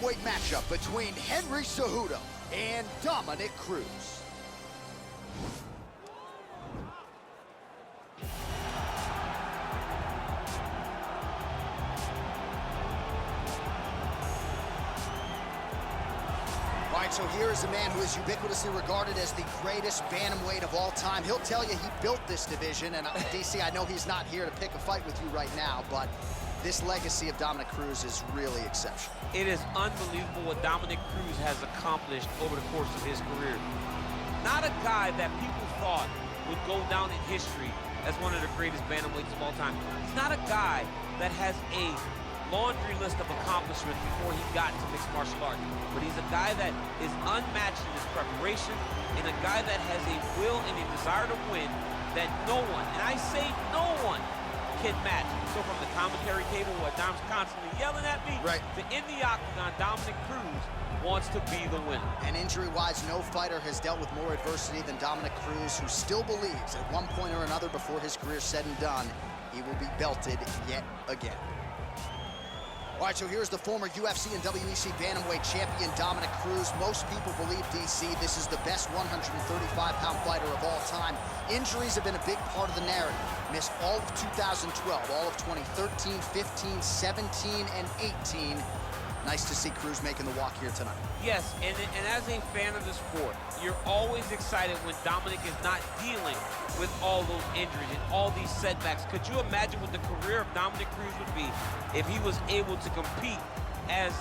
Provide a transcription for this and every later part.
bantamweight matchup between Henry Cejudo and Dominic Cruz. All right, so here is a man who is ubiquitously regarded as the greatest bantamweight of all time. He'll tell you he built this division, and DC, I know he's not here to pick a fight with you right now, but this legacy of Dominic Cruz is really exceptional. It is unbelievable what Dominic Cruz has accomplished over the course of his career. Not a guy that people thought would go down in history as one of the greatest bantamweights of all time. He's not a guy that has a laundry list of accomplishments before he got to mixed martial arts, but he's a guy that is unmatched in his preparation and a guy that has a will and a desire to win that no one, and I say no one, can match. So from the commentary table where Dom's constantly yelling at me, right, to in the octagon, Dominic Cruz wants to be the winner. And injury-wise, no fighter has dealt with more adversity than Dominic Cruz, who still believes at one point or another before his career is said and done, he will be belted yet again. All right, so here's the former UFC and WEC bantamweight champion, Dominic Cruz. Most people believe, DC, this is the best 135-pound fighter of all time. Injuries have been a big part of the narrative. Missed all of 2012, all of 2013, 15, 17, and 18. Nice to see Cruz making the walk here tonight. Yes, and as a fan of the sport, you're always excited when Dominic is not dealing with all those injuries and all these setbacks. Could you imagine what the career of Dominic Cruz would be if he was able to compete as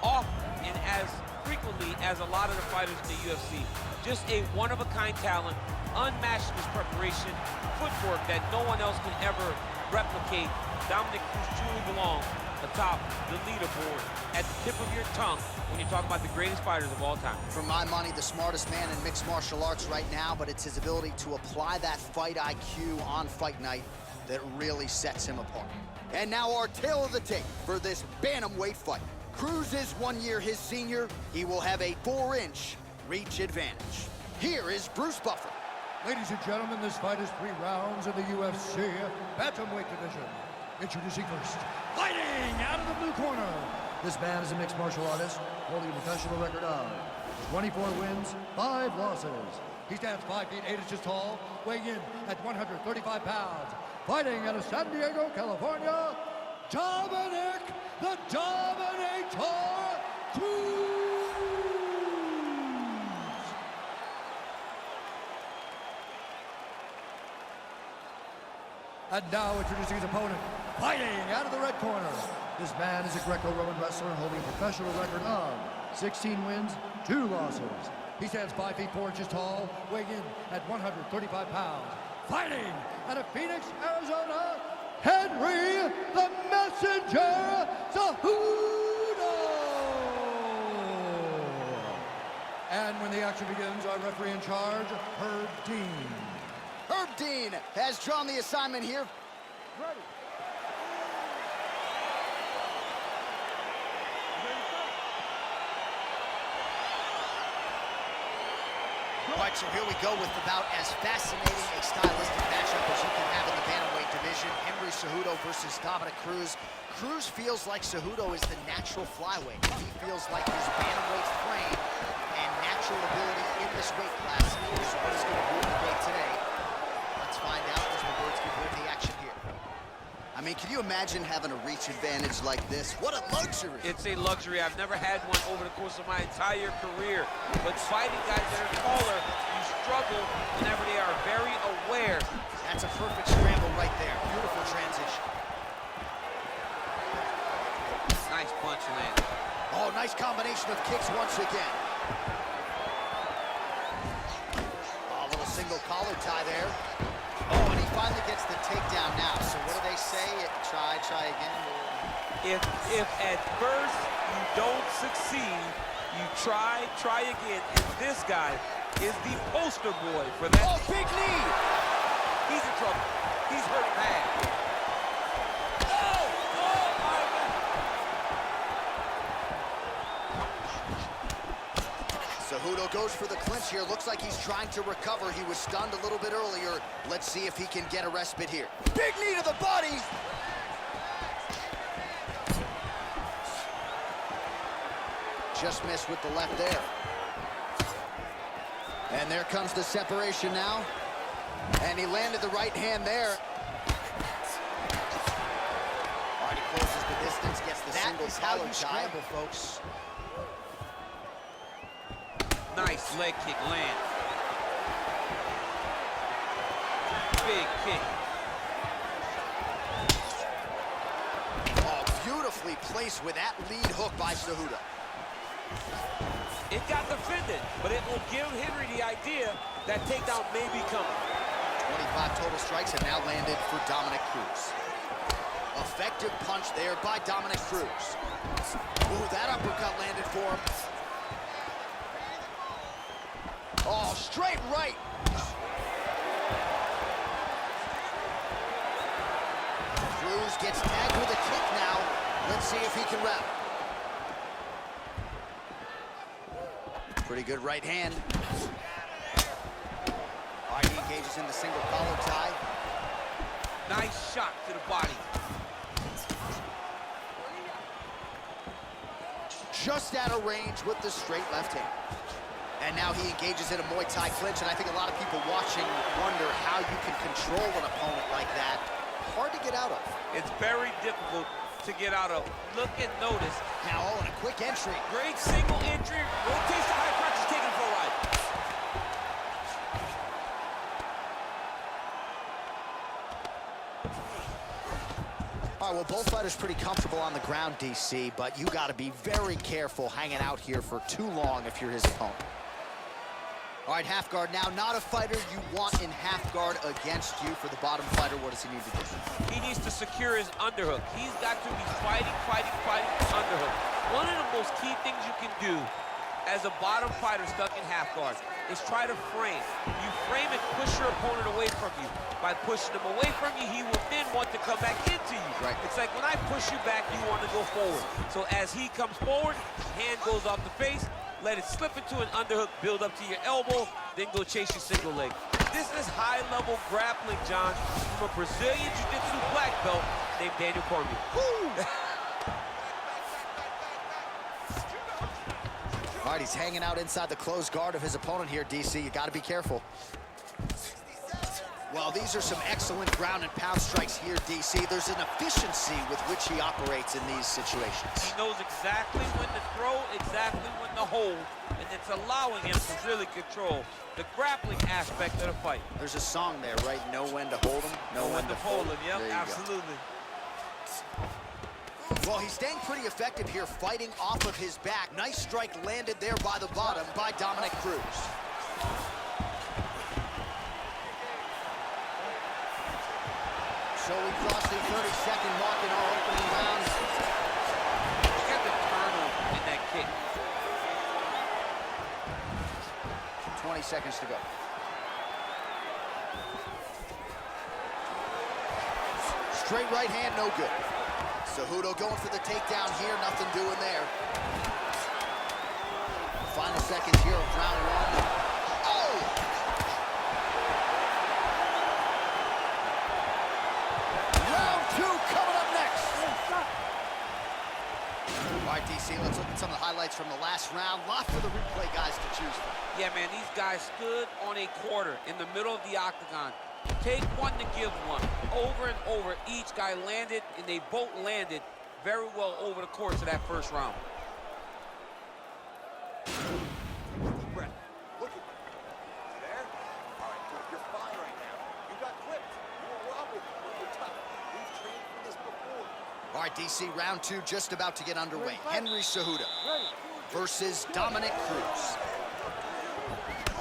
often and as frequently as a lot of the fighters in the UFC? Just a one-of-a-kind talent, unmatched in his preparation, footwork that no one else can ever replicate. Dominic Cruz truly belongs atop the leaderboard, at the tip of your tongue when you talk about the greatest fighters of all time. For my money, the smartest man in mixed martial arts right now, but it's his ability to apply that fight IQ on fight night that really sets him apart. And now our tale of the tape for this bantamweight fight. Cruz is 1 year his senior. He will have a 4-inch reach advantage. Here is Bruce Buffer. Ladies and gentlemen, this fight is 3 rounds in the UFC bantamweight division. Introducing first, fighting out of the blue corner. This man is a mixed martial artist, holding a professional record of 24 wins, 5 losses. He stands 5 feet 8 inches tall, weighing in at 135 pounds. Fighting out of San Diego, California, Dominic the Dominator Cruz. And now introducing his opponent, fighting out of the red corner. This man is a Greco-Roman wrestler holding a professional record of 16 wins, 2 losses. He stands 5 feet 4 inches tall, weighing in at 135 pounds. Fighting out of Phoenix, Arizona, Henry the Messenger Cejudo. And when the action begins, our referee in charge, Herb Dean. Herb Dean has drawn the assignment here. Ready. All right, so here we go with about as fascinating a stylistic matchup as you can have in the bantamweight division. Henry Cejudo versus Dominic Cruz. Cruz feels like Cejudo is the natural flyweight. He feels like his bantamweight frame and natural ability in this weight class is what is going to rule the day today. Let's find out as the birds give way to the action here. I mean, can you imagine having a reach advantage like this? What a luxury. It's a luxury. I've never had one over the course of my entire career. But fighting guys that are taller, you struggle whenever they are very aware. That's a perfect scramble right there. Beautiful transition. Nice punch landed. Oh, nice combination of kicks once again. Oh, a little single collar tie there. Oh, and he finally gets the takedown now. So what do they say? Try again. If at first you don't succeed, you try again. And this guy is the poster boy for that. Oh, big knee! He's in trouble. He's hurt bad. Cejudo goes for the clinch here. Looks like he's trying to recover. He was stunned a little bit earlier. Let's see if he can get a respite here. Big knee to the body! just missed with the left there. And there comes the separation now. And he landed the right hand there. All right, he closes the distance, gets the single collar tie. Scramble, folks. Nice leg kick land. Big kick. Oh, beautifully placed with that lead hook by Cejudo. It got defended, but it will give Henry the idea that takedown may be coming. 25 total strikes have now landed for Dominick Cruz. Effective punch there by Dominick Cruz. Ooh, that uppercut landed for him. Oh, straight right. Cruz gets tagged with a kick now. Let's see if he can wrap. Pretty good right hand. All right, he engages in the single collar tie. Nice shot to the body. Just out of range with the straight left hand. And now he engages in a Muay Thai clinch, and I think a lot of people watching wonder how you can control an opponent like that. Hard to get out of. It's very difficult to get out of. Look and notice. Now, oh, and a quick entry. Great single entry. Rotates the high crotch, is taking for a ride. All right, well, both fighters pretty comfortable on the ground, DC, but you got to be very careful hanging out here for too long if you're his opponent. All right, half guard now. Not a fighter you want in half guard against you. For the bottom fighter, what does he need to do? He needs to secure his underhook. He's got to be fighting for underhook. One of the most key things you can do as a bottom fighter stuck in half guard is try to frame. You frame and push your opponent away from you. By pushing him away from you, he will then want to come back into you. Right. It's like when I push you back, you want to go forward. So as he comes forward, hand goes off the face, let it slip into an underhook, build up to your elbow, then go chase your single leg. This is high-level grappling, John, from a Brazilian Jiu-Jitsu black belt named Daniel Cormier. All right, he's hanging out inside the closed guard of his opponent here, DC. You got to be careful. Well, these are some excellent ground and pound strikes here, DC. There's an efficiency with which he operates in these situations. He knows exactly when to throw, exactly when to hold, and it's allowing him to really control the grappling aspect of the fight. There's a song there, right? Know when to hold him, know when to fold him. Yep, absolutely. Well, he's staying pretty effective here, fighting off of his back. Nice strike landed there by the bottom by Dominick Cruz. So we crossed the 30-second mark in our opening round. Look at the turnover in that kick. 20 seconds to go. Straight right hand, no good. Cejudo going for the takedown here, nothing doing there. Final seconds here of round one. Oh! Round two coming up next. All right, DC, let's look at some of the highlights from the last round. Lot for the replay guys to choose from. Yeah, man, these guys stood on a quarter in the middle of the octagon. Take one to give one. Over and over, each guy landed, and they both landed very well over the course of that first round. Breath. Look at me. You there? All right, good. You're fine right now. You got clipped. You were wobbled. You were tough. We've trained for this before. All right, DC, round two just about to get underway. Henry Cejudo versus Dominick Cruz.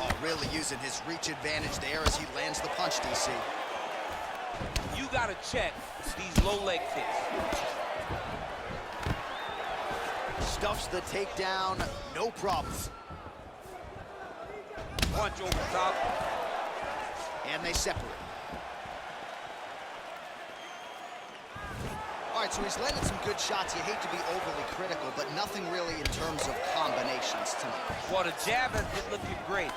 Oh, really using his reach advantage there as he lands the punch, DC. You got to check these low leg kicks. Stuffs the takedown, no problem. Punch over top. And they separate. All right, so he's landed some good shots. You hate to be overly critical, but nothing really in terms of combinations tonight. Well, the jab has been looking great.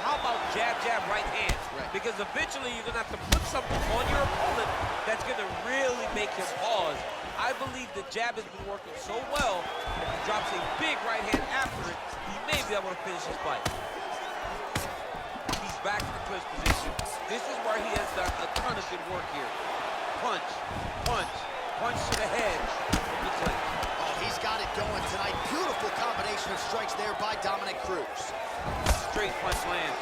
How about jab, jab, right hand? Right. Because eventually you're going to have to put something on your opponent that's going to really make him pause. I believe the jab has been working so well, if he drops a big right hand after it, he may be able to finish his fight. He's back in the clinch position. This is where he has done a ton of good work here. Punch, punch, punch to the head of the clinch. Oh, he's got it going tonight. Beautiful combination of strikes there by Dominic Cruz. Straight punch lands.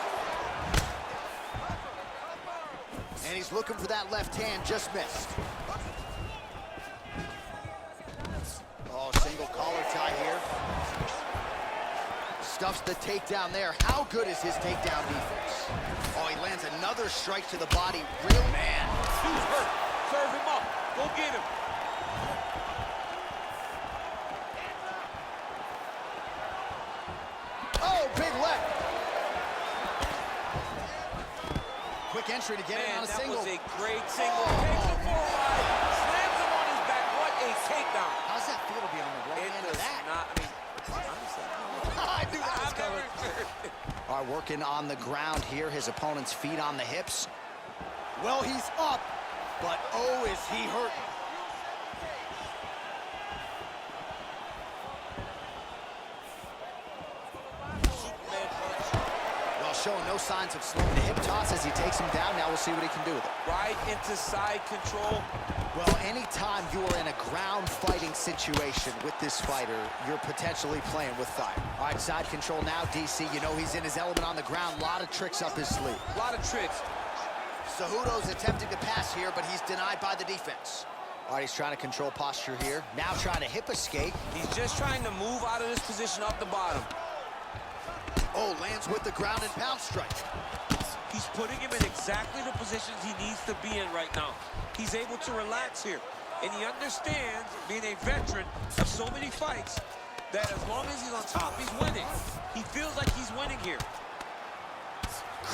And he's looking for that left hand, just missed. Oh, single collar tie here. Stuffs the takedown there. How good is his takedown defense? Oh, he lands another strike to the body. Real man. Dude's hurt. Serve him up. Go get him. Oh, big left. Quick entry to get him on a single. That was a great single. Takes him for a ride. Slams him on his back. What a takedown. How's that feel to be on the wrong end of that? I knew that was coming. All right, working on the ground here. His opponent's feet on the hips. Well, he's up, but oh, is he hurting. Well, showing no signs of slowing. The hip toss as he takes him down. Now we'll see what he can do with it. Right into side control. Well, anytime you are in a ground fighting situation with this fighter, you're potentially playing with fire. All right, side control now, DC. You know he's in his element on the ground. A lot of tricks up his sleeve. A lot of tricks. Cejudo's attempting to pass here, but he's denied by the defense. All right, he's trying to control posture here. Now trying to hip escape. He's just trying to move out of this position off the bottom. Oh, lands with the ground and pound strike. He's putting him in exactly the positions he needs to be in right now. He's able to relax here. And he understands, being a veteran of so many fights, that as long as he's on top, he's winning. He feels like he's winning here.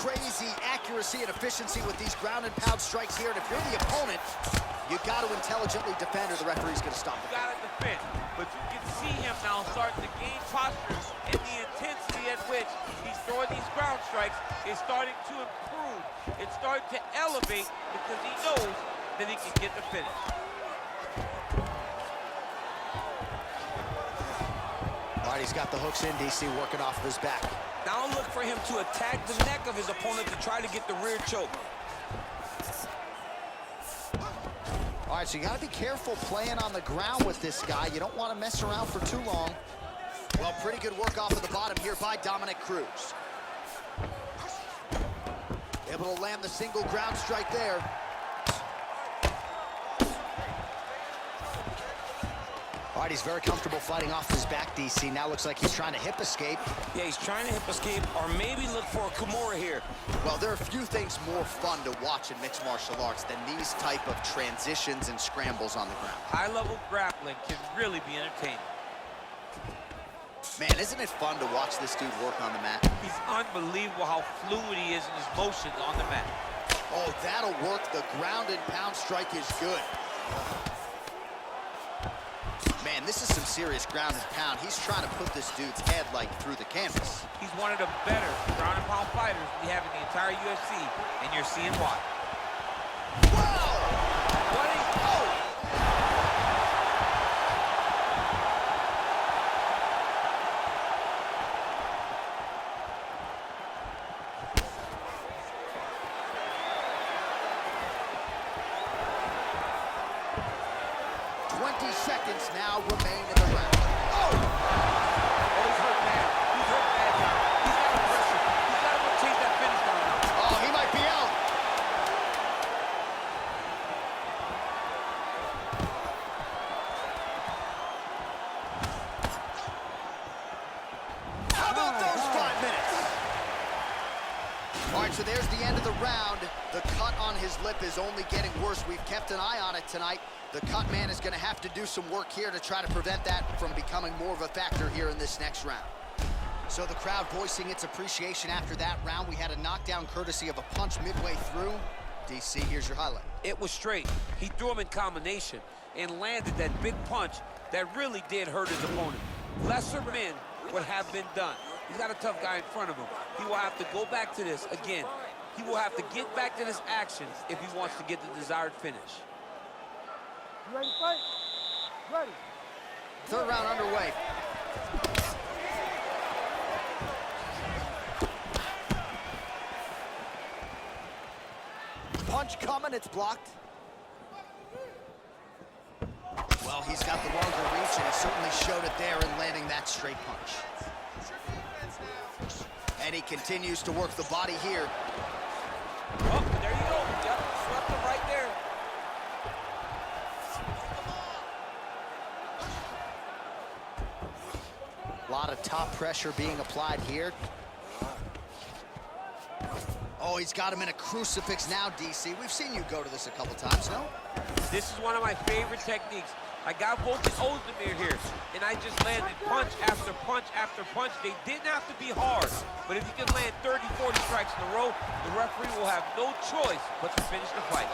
Crazy accuracy and efficiency with these ground and pound strikes here. And if you're the opponent, you got to intelligently defend or the referee's going to stop it. You got to defend. But you can see him now starting to gain posture, and the intensity at which he's throwing these ground strikes is starting to improve. It's starting to elevate because he knows that he can get the finish. All right, he's got the hooks in, DC, working off of his back. Now look for him to attack the neck of his opponent to try to get the rear choke. All right, so you got to be careful playing on the ground with this guy. You don't want to mess around for too long. Well, pretty good work off of the bottom here by Dominic Cruz. Able to land the single ground strike there. All right, he's very comfortable fighting off his back, DC. Now looks like he's trying to hip escape. Yeah, he's trying to hip escape or maybe look for a Kimura here. Well, there are a few things more fun to watch in mixed martial arts than these type of transitions and scrambles on the ground. High-level grappling can really be entertaining. Man, isn't it fun to watch this dude work on the mat? He's unbelievable how fluid he is in his motions on the mat. Oh, that'll work. The ground and pound strike is good. Man, this is some serious ground and pound. He's trying to put this dude's head, like, through the canvas. He's one of the better ground and pound fighters we have in the entire UFC, and you're seeing why. Whoa! What is... Oh! Seconds now remain in the round. Oh! Oh, he's hurt bad. He's hurt bad, John. He's got to pressure. He's got to go chase that finish down now. Oh, he might be out. How about those 5 minutes? All right, so there's the end of the round. The cut on his lip is only getting worse. We've kept an eye on it tonight. The cut man is going to have to do some work here to try to prevent that from becoming more of a factor here in this next round. So the crowd voicing its appreciation after that round. We had a knockdown courtesy of a punch midway through. DC, here's your highlight. It was straight. He threw him in combination and landed that big punch that really did hurt his opponent. Lesser men would have been done. He's got a tough guy in front of him. He will have to go back to this again. He will have to get back to this action if he wants to get the desired finish. You ready to fight? Ready. Third round underway. Punch coming, it's blocked. Well, he's got the longer reach, and he certainly showed it there in landing that straight punch. And he continues to work the body here. Oh, there you go. Yep, swept him right there. A lot of top pressure being applied here. Oh, he's got him in a crucifix now, DC. We've seen you go to this a couple times, no? This is one of my favorite techniques. I got Volkan Ozdemir here, and I just landed punch after punch after punch. They didn't have to be hard, but if you can land 30, 40 strikes in a row, the referee will have no choice but to finish the fight.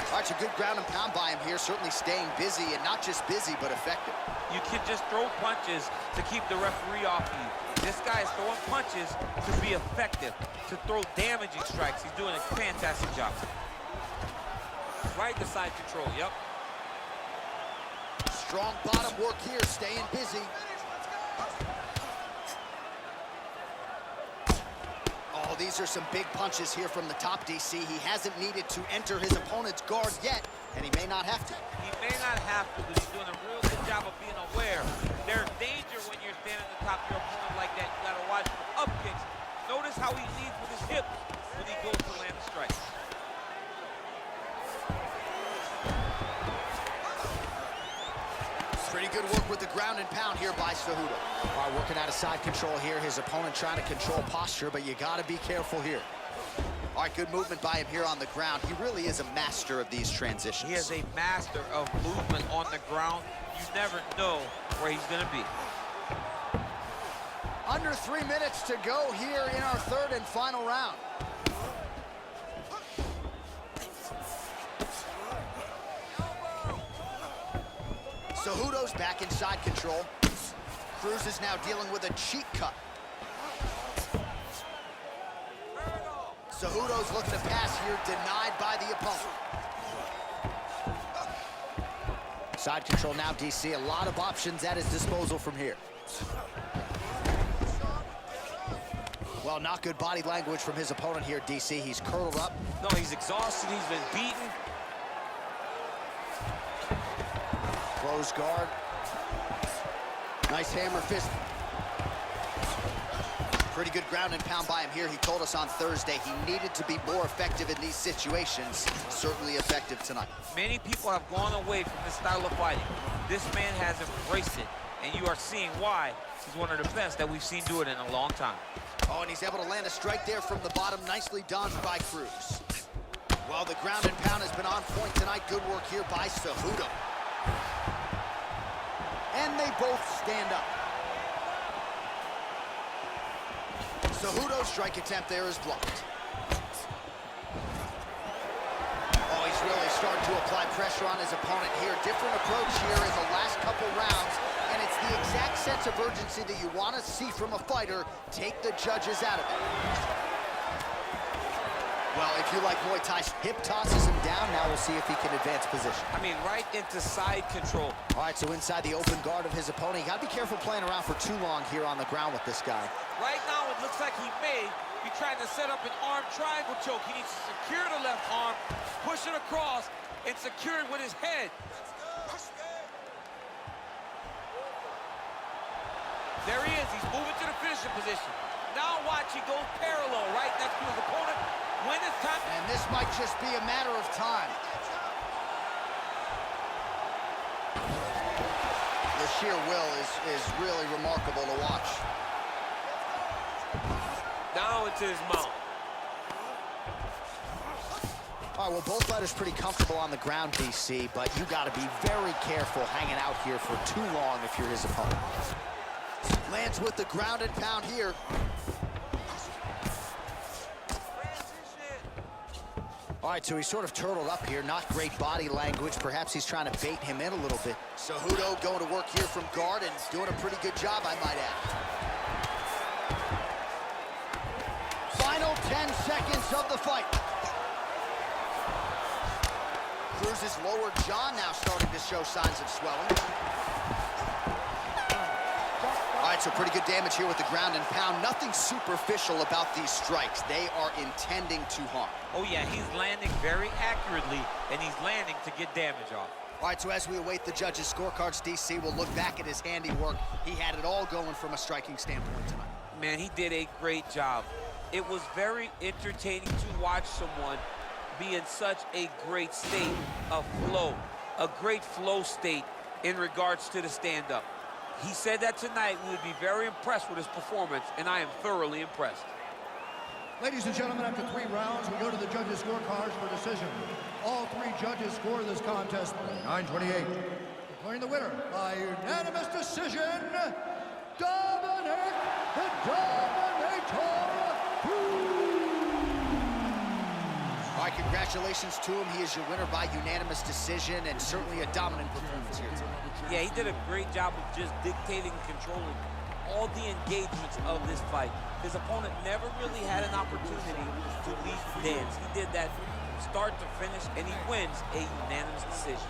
All right, so good ground and pound by him here, certainly staying busy, and not just busy, but effective. You can just throw punches to keep the referee off you. This guy is throwing punches to be effective, to throw damaging strikes. He's doing a fantastic job. Right to side control, yep. Strong bottom work here, staying busy. Oh, these are some big punches here from the top, DC. He hasn't needed to enter his opponent's guard yet, and he may not have to. He may not have to, but he's doing a real good job of being aware. There's danger when you're standing at the top of your opponent like that. You gotta watch for up kicks. Notice how he leads with his hips when he goes to land a strike. Pretty good work with the ground and pound here by Cejudo. All right, working out of side control here. His opponent trying to control posture, but you got to be careful here. All right, good movement by him here on the ground. He really is a master of these transitions. He is a master of movement on the ground. You never know where he's going to be. Under 3 minutes to go here in our third and final round. Cejudo's back in side control. Cruz is now dealing with a cheek cut. Cejudo's looking to pass here, denied by the opponent. Side control now, DC. A lot of options at his disposal from here. Well, not good body language from his opponent here, DC. He's curled up. No, he's exhausted. He's been beaten. Close guard. Nice hammer fist. Pretty good ground and pound by him here. He told us on Thursday he needed to be more effective in these situations. Certainly effective tonight. Many people have gone away from this style of fighting. This man has embraced it, and you are seeing why he's one of the best that we've seen do it in a long time. Oh, and he's able to land a strike there from the bottom. Nicely done by Cruz. Well, the ground and pound has been on point tonight. Good work here by Cejudo. And they both stand up. Cejudo's strike attempt there is blocked. Oh, he's really starting to apply pressure on his opponent here. Different approach here in the last couple rounds, and it's the exact sense of urgency that you want to see from a fighter. Take the judges out of it. Well, if you like Muay Thai, hip tosses him down. Now we'll see if he can advance position. I mean, right into side control. All right, so inside the open guard of his opponent. You got to be careful playing around for too long here on the ground with this guy. Right now, it looks like he may be trying to set up an arm triangle choke. He needs to secure the left arm, push it across, and secure it with his head. There he is. He's moving to the finishing position. Now watch, he goes parallel right next to his opponent. When it's time. And this might just be a matter of time. The sheer will is really remarkable to watch. Now into his mount. All right, well, both fighters pretty comfortable on the ground, DC, but you got to be very careful hanging out here for too long if you're his opponent. Lands with the ground and pound here. All right, so he's sort of turtled up here. Not great body language. Perhaps he's trying to bait him in a little bit. Cejudo going to work here from guard and doing a pretty good job, I might add. Final 10 seconds of the fight. Cruz's lower jaw now starting to show signs of swelling. right, so pretty good damage here with the ground and pound. Nothing superficial about these strikes. They are intending to harm. Oh, yeah, he's landing very accurately, and he's landing to get damage off. All right, so as we await the judges' scorecards, DC will look back at his handiwork. He had it all going from a striking standpoint tonight. Man, he did a great job. It was very entertaining to watch someone be in such a great state of flow, a great flow state in regards to the stand-up. He said that tonight we would be very impressed with his performance, and I am thoroughly impressed. Ladies and gentlemen, after 3 rounds, we go to the judges' scorecards for decision. All 3 judges score this contest 9-28. Declaring the winner by unanimous decision, Dominic the Dominator Cruz. All right, congratulations to him. He is your winner by unanimous decision, and certainly a dominant performance here tonight. Yeah, he did a great job of just dictating and controlling all the engagements of this fight. His opponent never really had an opportunity to lead the dance. He did that start to finish, and he wins a unanimous decision.